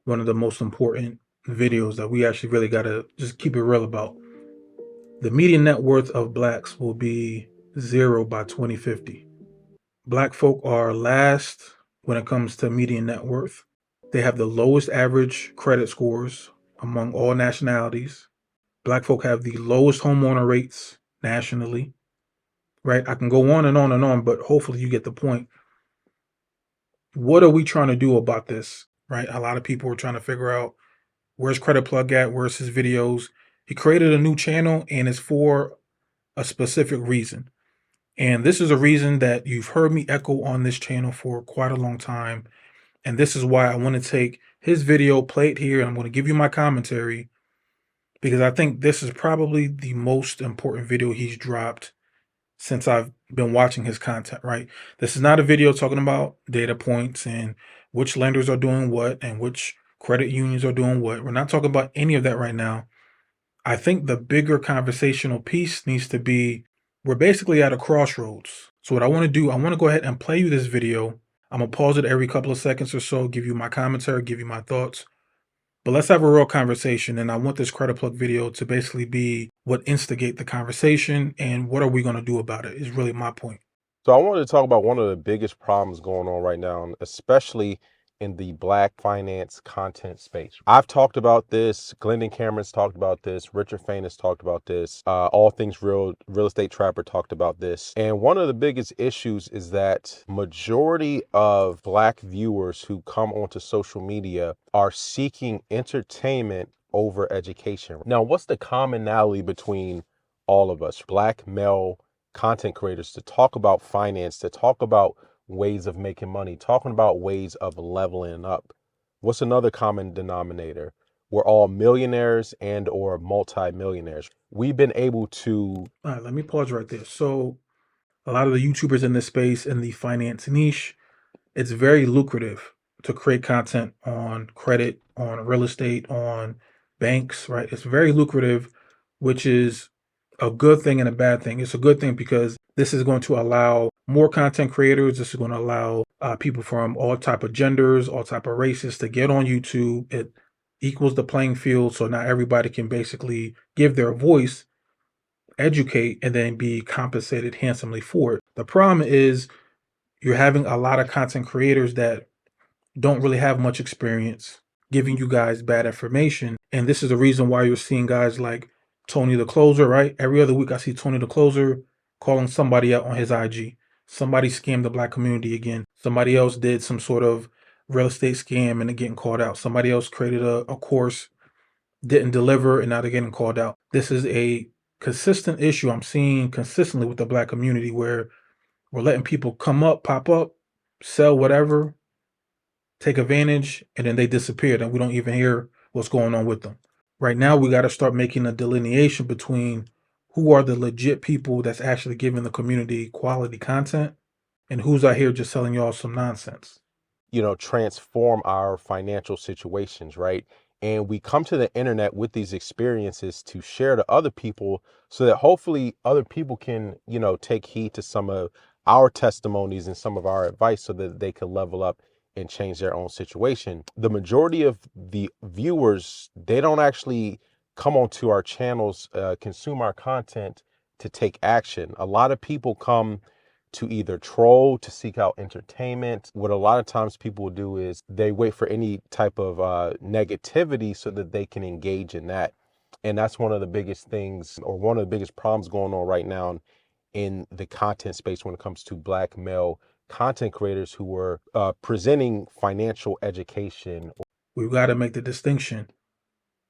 one of the most important videos that we actually really got to just keep it real about. The median net worth of blacks will be 0 by 2050. Black folk are last when it comes to median net worth. They have the lowest average credit scores among all nationalities. Black folk have the lowest homeowner rates nationally, right? I can go on and on and on, but hopefully you get the point. What are we trying to do about this, right? A lot of people are trying to figure out where's CreditPlug at, where's his videos. He created a new channel and it's for a specific reason. And this is a reason that you've heard me echo on this channel for quite a long time. And this is why I want to take his video, play it here, and I'm going to give you my commentary because I think this is probably the most important video he's dropped since I've been watching his content, right? This is not a video talking about data points and which lenders are doing what and which credit unions are doing what. We're not talking about any of that right now. I think the bigger conversational piece needs to be we're basically at a crossroads. So what I want to do, I want to go ahead and play you this video. I'm going to pause it every couple of seconds or so, give you my commentary, give you my thoughts. But let's have a real conversation. And I want this CreditPlug video to basically be what instigate the conversation and what are we going to do about it is really my point. So I wanted to talk about one of the biggest problems going on right now, especially in the Black finance content space. I've talked about this. Glendon Cameron's talked about this. Richard Fain has talked about this. All Things Real Estate Trapper talked about this. And one of the biggest issues is that majority of Black viewers who come onto social media are seeking entertainment over education. Now, what's the commonality between all of us, Black male content creators, to talk about finance, to talk about ways of making money, talking about ways of leveling up? What's another common denominator? We're all millionaires and or multi-millionaires. We've been able to... All right, let me pause right there. So a lot of the YouTubers in this space, in the finance niche, it's very lucrative to create content on credit, on real estate, on banks, right? It's very lucrative, which is a good thing and a bad thing. It's a good thing because this is going to allow more content creators. This is going to allow people from all type of genders, all type of races to get on YouTube. It equals the playing field, so now everybody can basically give their voice, educate, and then be compensated handsomely for it. The problem is you're having a lot of content creators that don't really have much experience giving you guys bad information. And this is the reason why you're seeing guys like Tony the Closer, right? Every other week I see Tony the Closer calling somebody out on his IG. Somebody scammed the Black community again. Somebody else did some sort of real estate scam and they're getting called out. Somebody else created a course, didn't deliver, and now they're getting called out. This is a consistent issue I'm seeing consistently with the Black community where we're letting people come up, pop up, sell whatever, take advantage, and then they disappear. And we don't even hear what's going on with them. Right now, we got to start making a delineation between who are the legit people that's actually giving the community quality content and who's out here just selling y'all some nonsense. Transform our financial situations, right? And we come to the internet with these experiences to share to other people so that hopefully other people can, take heed to some of our testimonies and some of our advice so that they can level up and change their own situation. The majority of the viewers, they don't actually come onto our channels, consume our content to take action. A lot of people come to either troll, to seek out entertainment. What a lot of times people do is they wait for any type of negativity so that they can engage in that. And that's one of the biggest things, or one of the biggest problems going on right now in the content space when it comes to Black male content creators who are presenting financial education. We've got to make the distinction.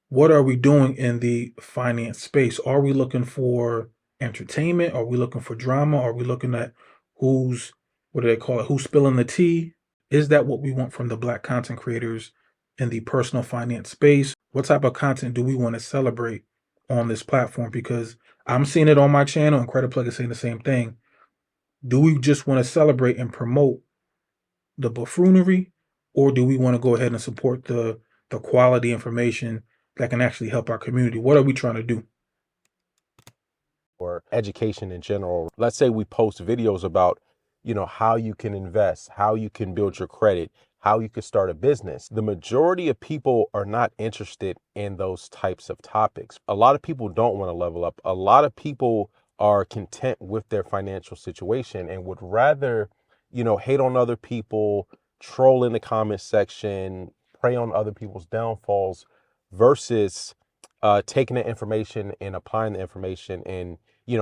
What are we doing in the finance space? Are we looking for entertainment? Are we looking for drama? Are we looking at who's, what do they call it? Who's spilling the tea? Is that what we want from the Black content creators in the personal finance space? What type of content do we want to celebrate on this platform? Because I'm seeing it on my channel and CreditPlug is saying the same thing. Do we just want to celebrate and promote the buffoonery, or do we want to go ahead and support the quality information that can actually help our community? What are we trying to do? Or education in general. Let's say we post videos about, how you can invest, how you can build your credit, how you could start a business. The majority of people are not interested in those types of topics. A lot of people don't want to level up. A lot of people are content with their financial situation and would rather, hate on other people, troll in the comment section, prey on other people's downfalls versus taking the information and applying the information and,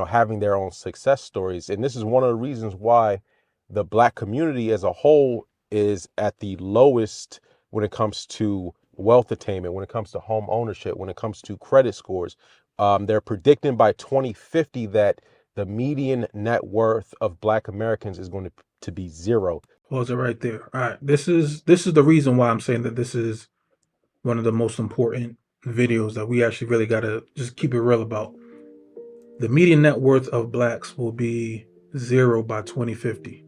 having their own success stories. And this is one of the reasons why the Black community as a whole is at the lowest when it comes to wealth attainment, when it comes to home ownership, when it comes to credit scores. They're predicting by 2050 that the median net worth of Black Americans is going to be zero. Pause it right there. All right. This is the reason why I'm saying that this is one of the most important videos that we actually really gotta just keep it real about. The median net worth of blacks will be zero by 2050.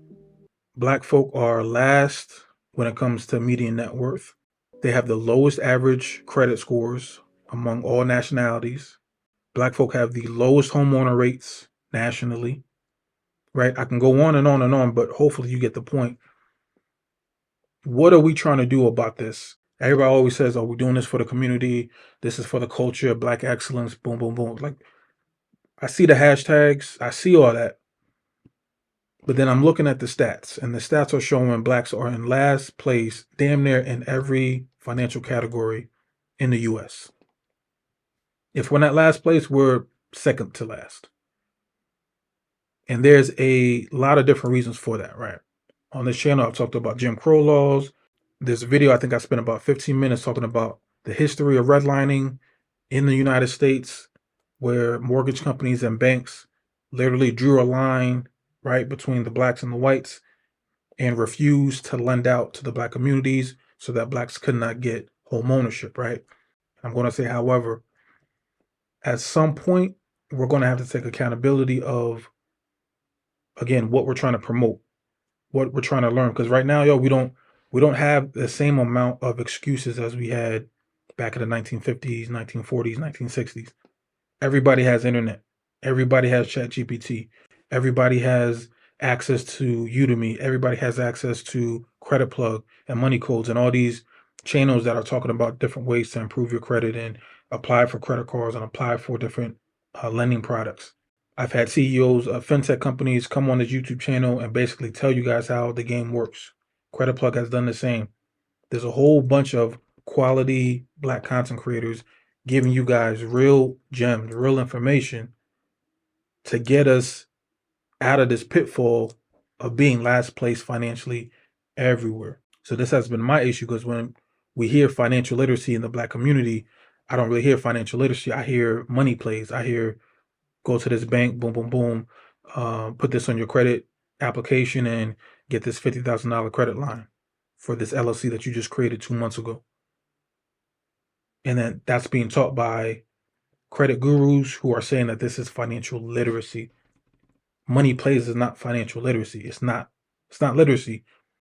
Black folk are last when it comes to median net worth. They have the lowest average credit scores among all nationalities. Black folk have the lowest homeowner rates nationally, right? I can go on and on and on, but hopefully you get the point. What are we trying to do about this? Everybody always says, "Oh, we're doing this for the community. This is for the culture, Black excellence." Boom, boom, boom. Like, I see the hashtags, I see all that, but then I'm looking at the stats, and the stats are showing blacks are in last place, damn near in every financial category in the U.S. If we're not last place, we're second to last. And there's a lot of different reasons for that, right? On this channel, I've talked about Jim Crow laws. There's a video I think I spent about 15 minutes talking about the history of redlining in the United States, where mortgage companies and banks literally drew a line right between the blacks and the whites and refused to lend out to the Black communities so that blacks could not get home ownership, right? I'm going to say, however, at some point, we're going to have to take accountability of, again, what we're trying to promote, what we're trying to learn. Because right now, we don't have the same amount of excuses as we had back in the 1950s, 1940s, 1960s. Everybody has internet. Everybody has ChatGPT. Everybody has access to Udemy. Everybody has access to CreditPlug and Moneycodez and all these channels that are talking about different ways to improve your credit and apply for credit cards and apply for different lending products. I've had CEOs of fintech companies come on this YouTube channel and basically tell you guys how the game works. CreditPlug has done the same. There's a whole bunch of quality Black content creators giving you guys real gems, real information to get us out of this pitfall of being last place financially everywhere. So this has been my issue, because when we hear financial literacy in the Black community, I don't really hear financial literacy. I hear money plays. I hear go to this bank, boom, boom, boom, put this on your credit application and get this $50,000 credit line for this LLC that you just created 2 months ago. And then that's being taught by credit gurus who are saying that this is financial literacy. Money plays is not financial literacy. It's not literacy.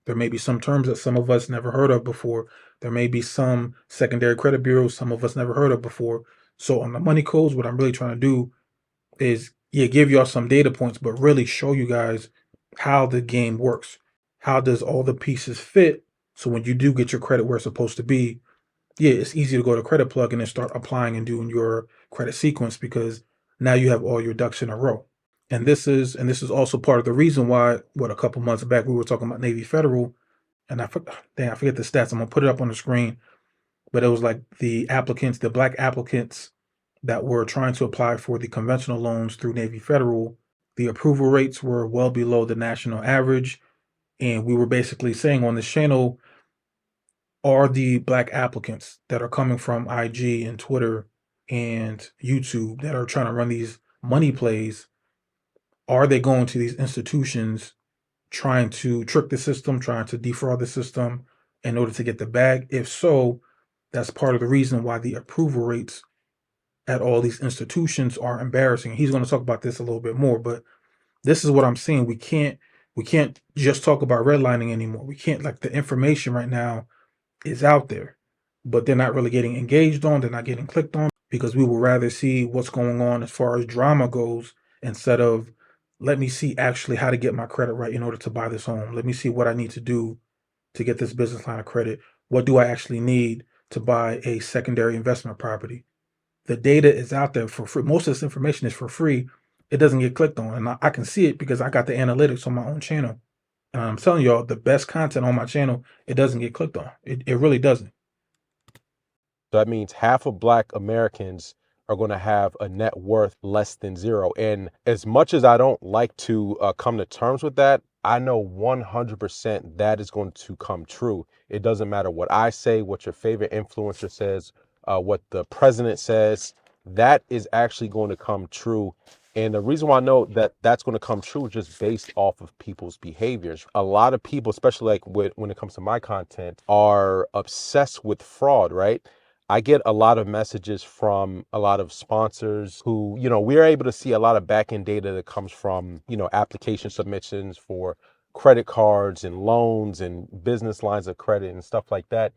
There may be some terms that some of us never heard of before. There may be some secondary credit bureaus some of us never heard of before. So on the Moneycodez, what I'm really trying to do is, yeah, give y'all some data points, but really show you guys how the game works. How does all the pieces fit? So when you do get your credit where it's supposed to be, yeah, it's easy to go to CreditPlug and then start applying and doing your credit sequence, because now you have all your ducks in a row. And this is also part of the reason why, what, a couple months back we were talking about Navy Federal, and I forget the stats. I'm gonna put it up on the screen, but it was like the applicants, the Black applicants that were trying to apply for the conventional loans through Navy Federal, the approval rates were well below the national average. And we were basically saying on this channel, are the Black applicants that are coming from IG and Twitter and YouTube that are trying to run these money plays, are they going to these institutions trying to trick the system, trying to defraud the system in order to get the bag? If so, that's part of the reason why the approval rates at all these institutions are embarrassing. He's going to talk about this a little bit more, but this is what I'm saying. We can't just talk about redlining anymore. We can't, like, the information right now is out there, but they're not really getting engaged on, they're not getting clicked on, because we would rather see what's going on as far as drama goes instead of, let me see actually how to get my credit right in order to buy this home. Let me see what I need to do to get this business line of credit? What do I actually need to buy a secondary investment property? The data is out there for free. Most of this information is for free. It doesn't get clicked on. And I can see it because I got the analytics on my own channel. And I'm telling y'all, the best content on my channel, it doesn't get clicked on. It really doesn't. So that means half of Black Americans are going to have a net worth less than zero. And as much as I don't like to come to terms with that, I know 100% that is going to come true. It doesn't matter what I say, what your favorite influencer says, what the president says, that is actually going to come true. And the reason why I know that that's going to come true is just based off of people's behaviors. A lot of people, especially like when it comes to my content, are obsessed with fraud, right? I get a lot of messages from a lot of sponsors who, we're able to see a lot of back end data that comes from, application submissions for credit cards and loans and business lines of credit and stuff like that.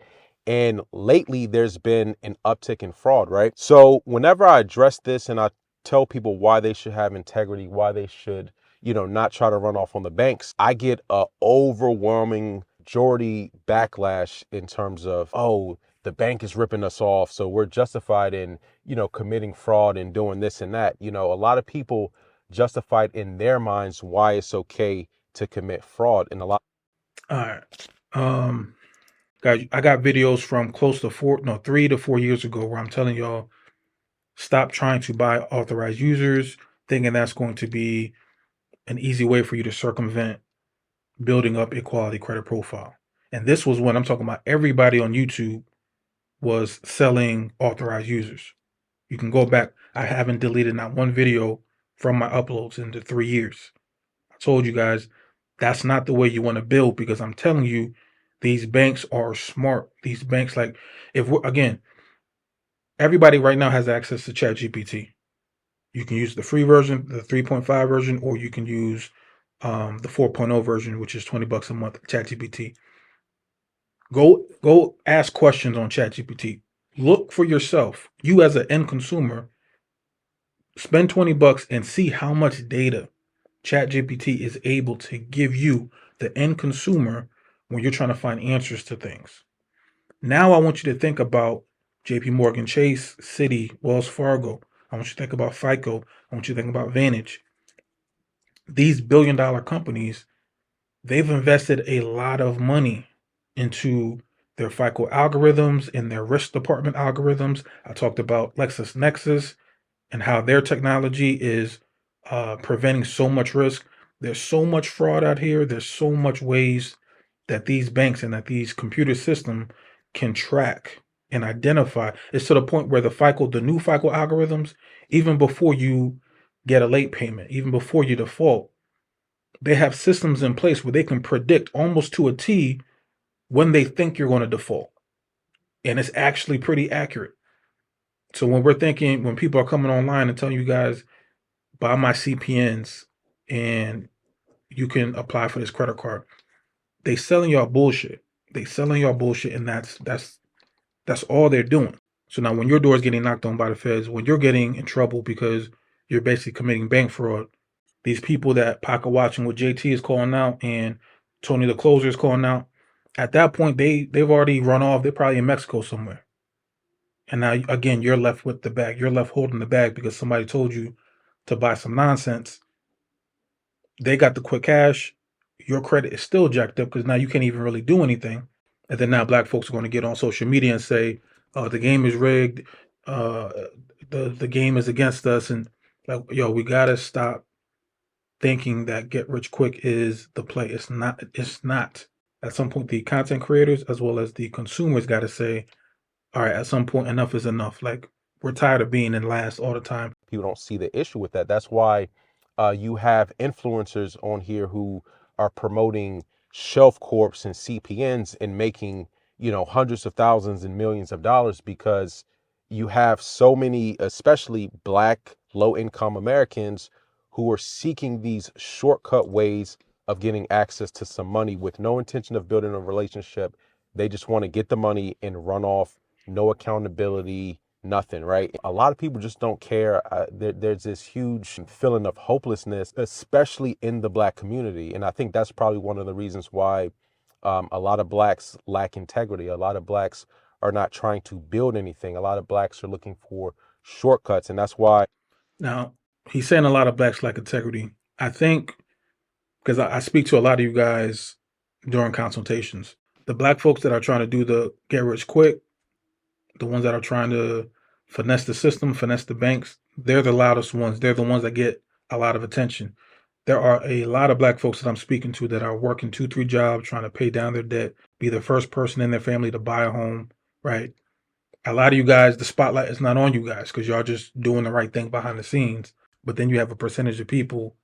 And lately there's been an uptick in fraud, right? So whenever I address this and I tell people why they should have integrity, why they should, not try to run off on the banks, I get a overwhelming majority backlash in terms of, oh, the bank is ripping us off, so we're justified in, committing fraud and doing this and that. A lot of people justified in their minds why it's okay to commit fraud. And a lot. All right. Guys, I got videos from close to 3 to 4 years ago where I'm telling y'all, stop trying to buy authorized users, thinking that's going to be an easy way for you to circumvent building up a quality credit profile. And this was when I'm talking about everybody on YouTube was selling authorized users. You can go back. I haven't deleted not one video from my uploads into 3 years. I told you guys that's not the way you want to build, because I'm telling you, these banks are smart. These banks, like, if we're, again, everybody right now has access to ChatGPT. You can use the free version, the 3.5 version, or you can use the 4.0 version, which is $20 a month. ChatGPT. Go ask questions on ChatGPT. Look for yourself. You as an end consumer, spend $20 and see how much data ChatGPT is able to give you, the end consumer, when you're trying to find answers to things. Now I want you to think about JP Morgan Chase, Citi, Wells Fargo. I want you to think about FICO. I want you to think about Vantage. These billion-dollar companies, they've invested a lot of money into their FICO algorithms and their risk department algorithms. I talked about LexisNexis and how their technology is preventing so much risk. There's so much fraud out here. There's so much ways that these banks and that these computer systems can track and identify. It's to the point where the new FICO algorithms, even before you get a late payment, even before you default, they have systems in place where they can predict almost to a T when they think you're going to default. And it's actually pretty accurate. So when people are coming online and telling you guys, buy my CPNs and you can apply for this credit card, they selling y'all bullshit. They selling y'all bullshit, and that's all they're doing. So now when your door is getting knocked on by the feds, when you're getting in trouble because you're basically committing bank fraud, these people that pocket watching what JT is calling out and Tony the closer is calling out, at that point they've already run off. They're probably in Mexico somewhere. And now again, you're left with the bag. You're left holding the bag because somebody told you to buy some nonsense. They got the quick cash. Your credit is still jacked up because now you can't even really do anything. And then now black folks are going to get on social media and say, the game is rigged. Uh, the game is against us. And like, yo, we got to stop thinking that get rich quick is the play. It's not. It's not. At some point, the content creators as well as the consumers got to say, all right, at some point, enough is enough. Like, we're tired of being in last all the time. People don't see the issue with that. That's why you have influencers on here who are promoting shelf corps and CPNs and making, hundreds of thousands and millions of dollars, because you have so many, especially Black low income Americans, who are seeking these shortcut ways of getting access to some money with no intention of building a relationship. They just want to get the money and run off, no accountability, nothing, right? A lot of people just don't care. There's this huge feeling of hopelessness, especially in the Black community. And I think that's probably one of the reasons why A lot of blacks lack integrity. A lot of blacks are not trying to build anything. A lot of blacks are looking for shortcuts. And that's why. Now, he's saying a lot of blacks lack integrity. I think because I speak to a lot of you guys during consultations. The black folks that are trying to do the get rich quick, the ones that are trying to finesse the system, finesse the banks, they're the loudest ones. They're the ones that get a lot of attention. There are a lot of black folks that I'm speaking to that are working 2, 3 jobs, trying to pay down their debt, be the first person in their family to buy a home, right? A lot of you guys, the spotlight is not on you guys because y'all just doing the right thing behind the scenes. But then you have a percentage of people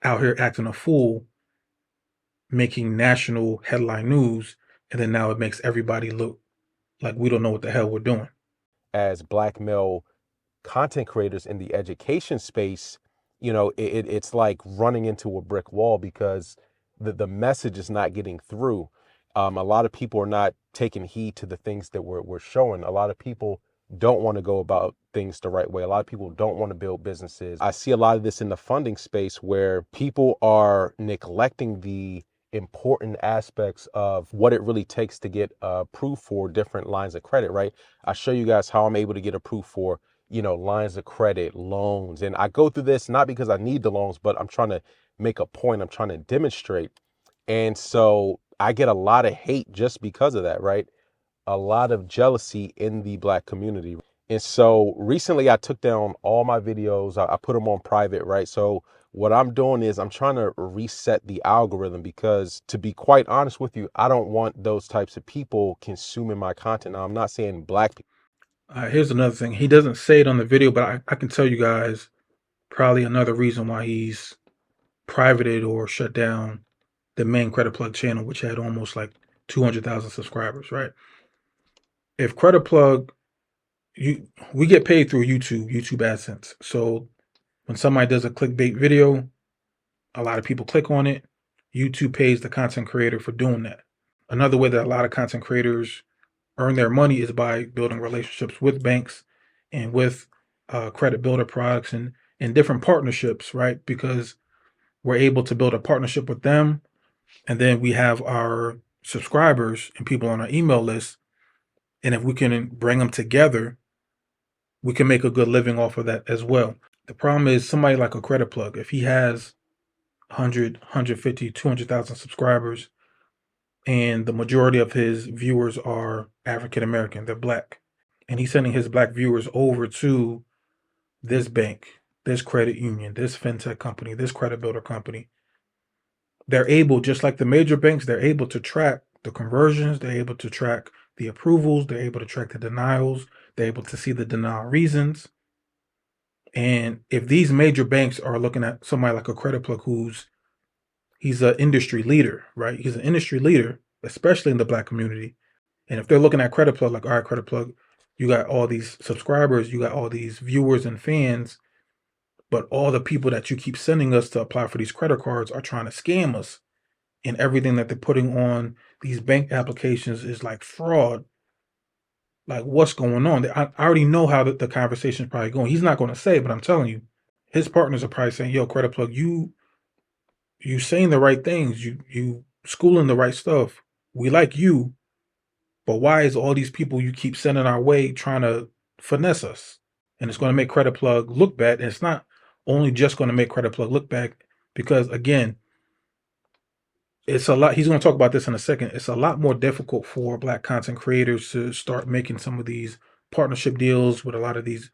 out here acting a fool, making national headline news, and then now it makes everybody look like we don't know what the hell we're doing. As black male content creators in the education space, it's like running into a brick wall because the message is not getting through. A lot of people are not taking heed to the things that we're showing. A lot of people don't want to go about things the right way. A lot of people don't want to build businesses. I see a lot of this in the funding space where people are neglecting the important aspects of what it really takes to get approved for different lines of credit, right? I show you guys how I'm able to get approved for lines of credit, loans. And I go through this not because I need the loans, but I'm trying to make a point. I'm trying to demonstrate. And so I get a lot of hate just because of that, right? A lot of jealousy in the black community. And so recently I took down all my videos. I put them on private, right? So what I'm doing is I'm trying to reset the algorithm because, to be quite honest with you, I don't want those types of people consuming my content. Now, I'm not saying black people. Here's another thing. He doesn't say it on the video, but I can tell you guys probably another reason why he's privated or shut down the main CreditPlug channel, which had almost like 200,000 subscribers, right? If CreditPlug, we get paid through YouTube AdSense. So when somebody does a clickbait video, a lot of people click on it. YouTube pays the content creator for doing that. Another way that a lot of content creators earn their money is by building relationships with banks and with credit builder products and different partnerships, right? Because we're able to build a partnership with them, and then we have our subscribers and people on our email list. And if we can bring them together, we can make a good living off of that as well. The problem is somebody like a CreditPlug, if he has 100, 150, 200,000 subscribers, and the majority of his viewers are African American, they're black, and he's sending his black viewers over to this bank, this credit union, this fintech company, this credit builder company. They're able, just like the major banks, they're able to track the conversions, they're able to track the approvals, they're able to track the denials, they're able to see the denial reasons. And if these major banks are looking at somebody like a CreditPlug he's an industry leader, right? He's an industry leader, especially in the black community. And if they're looking at CreditPlug, like, all right, CreditPlug, you got all these subscribers, you got all these viewers and fans, but all the people that you keep sending us to apply for these credit cards are trying to scam us. And everything that they're putting on these bank applications is like fraud. Like, what's going on? I already know how the conversation is probably going. He's not going to say it, but I'm telling you, his partners are probably saying, yo, CreditPlug, you saying the right things, you schooling the right stuff. We like you, but why is all these people you keep sending our way trying to finesse us? And it's going to make CreditPlug look bad. And it's not only just going to make CreditPlug look bad because, again, it's a lot. He's going to talk about this in a second. It's a lot more difficult for black content creators to start making some of these partnership deals with a lot of these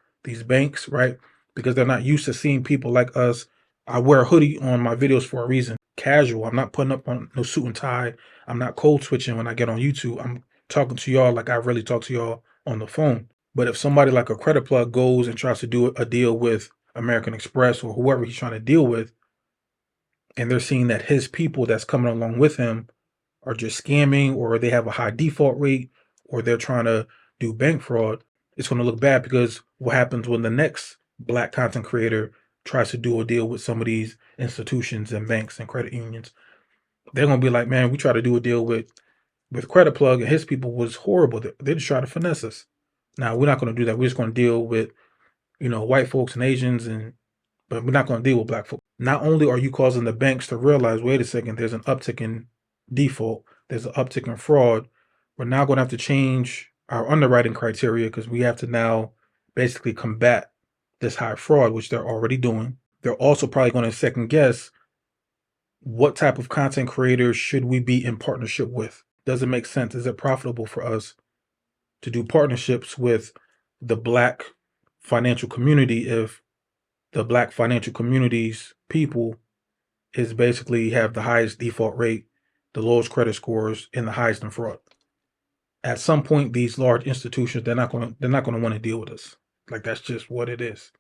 banks, right? Because they're not used to seeing people like us. I wear a hoodie on my videos for a reason. Casual. I'm not putting up on no suit and tie. I'm not code switching when I get on YouTube. I'm talking to y'all like I really talk to y'all on the phone. But if somebody like a CreditPlug goes and tries to do a deal with American Express or whoever he's trying to deal with, and they're seeing that his people that's coming along with him are just scamming or they have a high default rate or they're trying to do bank fraud, it's going to look bad because what happens when the next black content creator tries to do a deal with some of these institutions and banks and credit unions? They're going to be like, man, we tried to do a deal with CreditPlug and his people was horrible. They just try to finesse us. Now, we're not going to do that. We're just going to deal with, white folks and Asians, but we're not going to deal with black folks. Not only are you causing the banks to realize, wait a second, there's an uptick in default, there's an uptick in fraud, we're now going to have to change our underwriting criteria because we have to now basically combat this high fraud, which they're already doing. They're also probably going to second guess what type of content creators should we be in partnership with? Does it make sense? Is it profitable for us to do partnerships with the Black financial community if the Black financial community's people is basically have the highest default rate, the lowest credit scores, and the highest in fraud? At some point, these large institutions, they're not going to want to deal with us. Like, that's just what it is.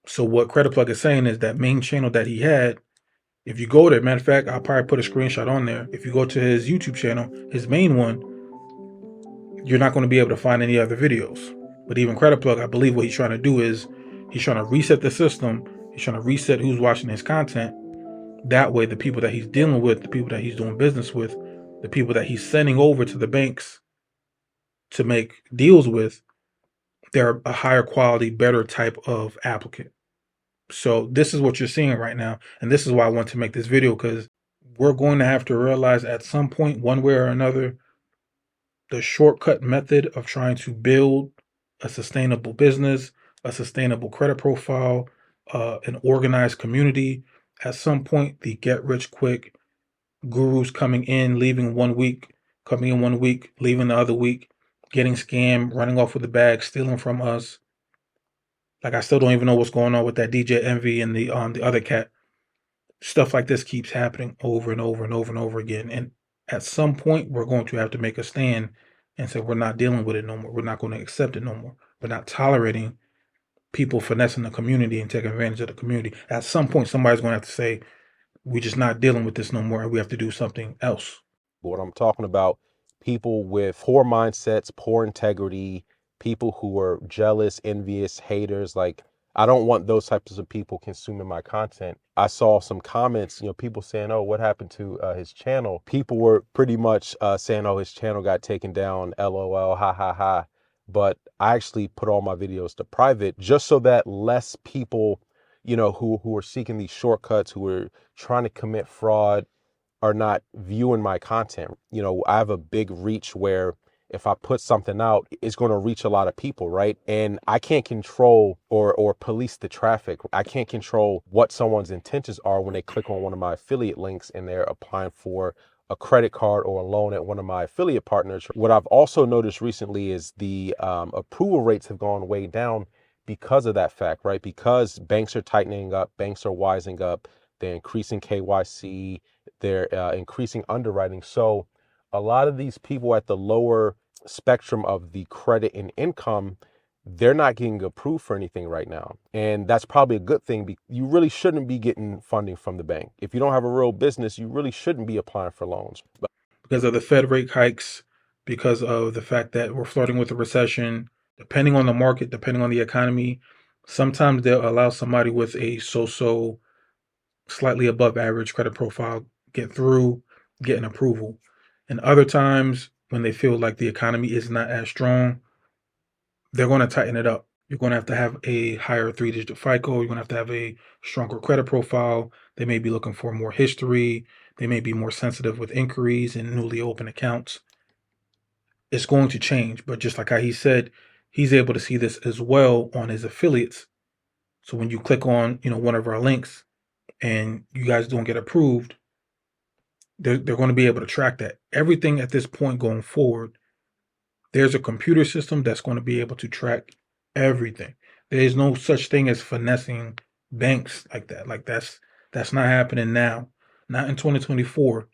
So what CreditPlug is saying is that main channel that he had, if you go there, matter of fact, I'll probably put a screenshot on there. If you go to his YouTube channel, his main one, you're not going to be able to find any other videos. But even CreditPlug, I believe what he's trying to do is he's trying to reset the system. He's trying to reset who's watching his content. That way, the people that he's dealing with, the people that he's doing business with, the people that he's sending over to the banks to make deals with, they're a higher quality, better type of applicant. So this is what you're seeing right now. And this is why I want to make this video, because we're going to have to realize at some point, one way or another, the shortcut method of trying to build a sustainable business, a sustainable credit profile, an organized community. At some point, the get rich quick gurus coming in, leaving 1 week, coming in 1 week, leaving the other week, getting scammed, running off with the bag, stealing from us. Like, I still don't even know what's going on with that DJ Envy and the other cat. Stuff like this keeps happening over and over and over and over again. And at some point, we're going to have to make a stand and say we're not dealing with it no more. We're not going to accept it no more. We're not tolerating people finessing the community and taking advantage of the community. At some point, somebody's going to have to say, we're just not dealing with this no more, and we have to do something else. What I'm talking about, people with poor mindsets, poor integrity, people who are jealous, envious, haters. Like, I don't want those types of people consuming my content. I saw some comments, people saying, oh, what happened to his channel? People were pretty much saying, oh, his channel got taken down, LOL, ha ha ha. But I actually put all my videos to private just so that less people, who are seeking these shortcuts, who are trying to commit fraud, are not viewing my content. I have a big reach where if I put something out, it's going to reach a lot of people, right? And I can't control or police the traffic. I can't control what someone's intentions are when they click on one of my affiliate links and they're applying for a credit card or a loan at one of my affiliate partners. What I've also noticed recently is the approval rates have gone way down because of that fact, right? Because banks are tightening up, banks are wising up, they're increasing KYC, they're increasing underwriting. So a lot of these people at the lower spectrum of the credit and income, they're not getting approved for anything right now. And that's probably a good thing. You really shouldn't be getting funding from the bank. If you don't have a real business, you really shouldn't be applying for loans. Because of the Fed rate hikes, because of the fact that we're flirting with a recession, depending on the market, depending on the economy, sometimes they'll allow somebody with a so-so slightly above average credit profile get through, get an approval. And other times when they feel like the economy is not as strong, they're going to tighten it up. You're going to have a higher 3-digit FICO. You're going to have a stronger credit profile. They may be looking for more history. They may be more sensitive with inquiries and newly opened accounts. It's going to change. But just like how he said, he's able to see this as well on his affiliates. So when you click on, one of our links and you guys don't get approved, they're going to be able to track that. Everything at this point going forward, there's a computer system that's going to be able to track everything. There is no such thing as finessing banks like that. Like, that's not happening now. Not in 2024.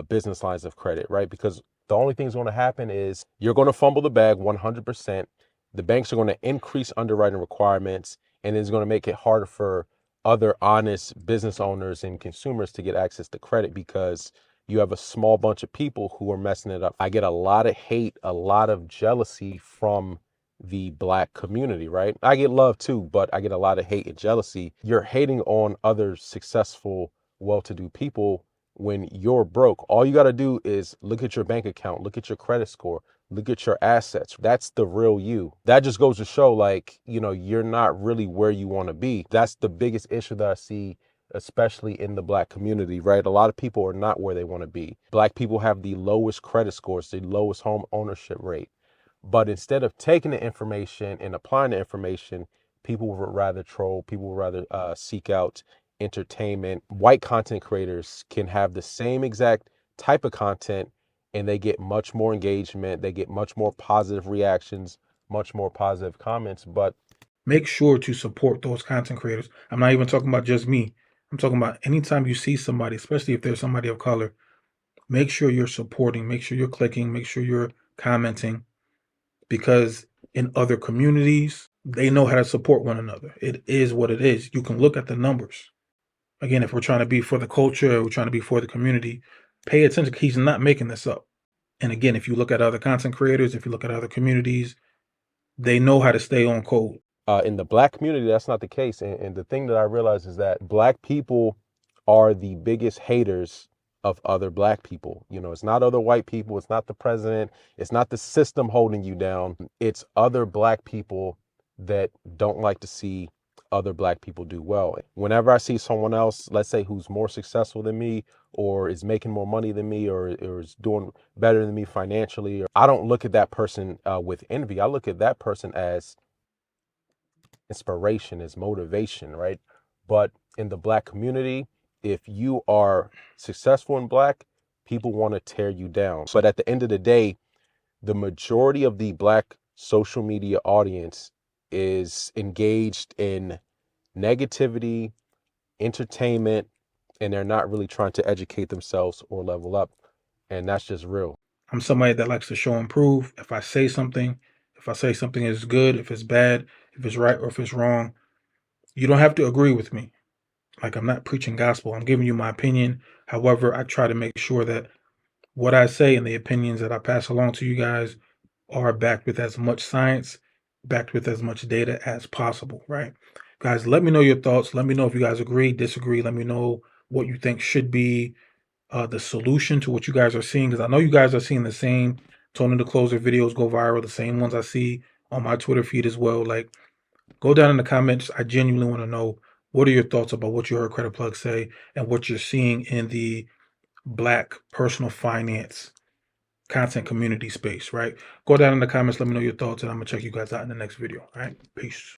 Business lines of credit, right? Because the only thing that's going to happen is you're going to fumble the bag 100%. The banks are going to increase underwriting requirements, and it's going to make it harder for other honest business owners and consumers to get access to credit because you have a small bunch of people who are messing it up. I get a lot of hate, a lot of jealousy from the Black community, right? I get love too, but I get a lot of hate and jealousy. You're hating on other successful, well-to-do people when you're broke. All you got to do is look at your bank account, look at your credit score, look at your assets. That's the real you. That just goes to show, like, you're not really where you want to be. That's the biggest issue that I see especially in the Black community, right? A lot of people are not where they want to be. Black people have the lowest credit scores, the lowest home ownership rate. But instead of taking the information and applying the information, people would rather troll, people would rather seek out entertainment. White content creators can have the same exact type of content and they get much more engagement, they get much more positive reactions, much more positive comments. But make sure to support those content creators. I'm not even talking about just me. I'm talking about anytime you see somebody, especially if there's somebody of color, make sure you're supporting, make sure you're clicking, make sure you're commenting, because in other communities, they know how to support one another. It is what it is. You can look at the numbers. Again, if we're trying to be for the culture, we're trying to be for the community, pay attention. He's not making this up. And again, if you look at other content creators, if you look at other communities, they know how to stay on code. In the Black community, that's not the case. And the thing that I realize is that Black people are the biggest haters of other Black people. You know, it's not other white people, it's not the president, it's not the system holding you down. It's other Black people that don't like to see other Black people do well. Whenever I see someone else, let's say who's more successful than me, or is making more money than me, or is doing better than me financially, I don't look at that person with envy. I look at that person as inspiration, as motivation, right? But in the Black community, if you are successful in Black, people want to tear you down. But at the end of the day, the majority of the Black social media audience is engaged in negativity, entertainment, and they're not really trying to educate themselves or level up. And that's just real. I'm somebody that likes to show and prove. If I say something is good, if it's bad, if it's right or if it's wrong, you don't have to agree with me. Like, I'm not preaching gospel. I'm giving you my opinion. However, I try to make sure that what I say and the opinions that I pass along to you guys are backed with as much science, backed with as much data as possible, right? Guys, let me know your thoughts. Let me know if you guys agree, disagree. Let me know what you think should be the solution to what you guys are seeing, because I know you guys are seeing the same Tony the Closer videos go viral, the same ones I see on my Twitter feed as well. Like, go down in the comments. I genuinely want to know, what are your thoughts about what you heard CreditPlug say and what you're seeing in the Black personal finance content community space, right? Go down in the comments, let me know your thoughts, and I'm gonna check you guys out in the next video. All right, peace.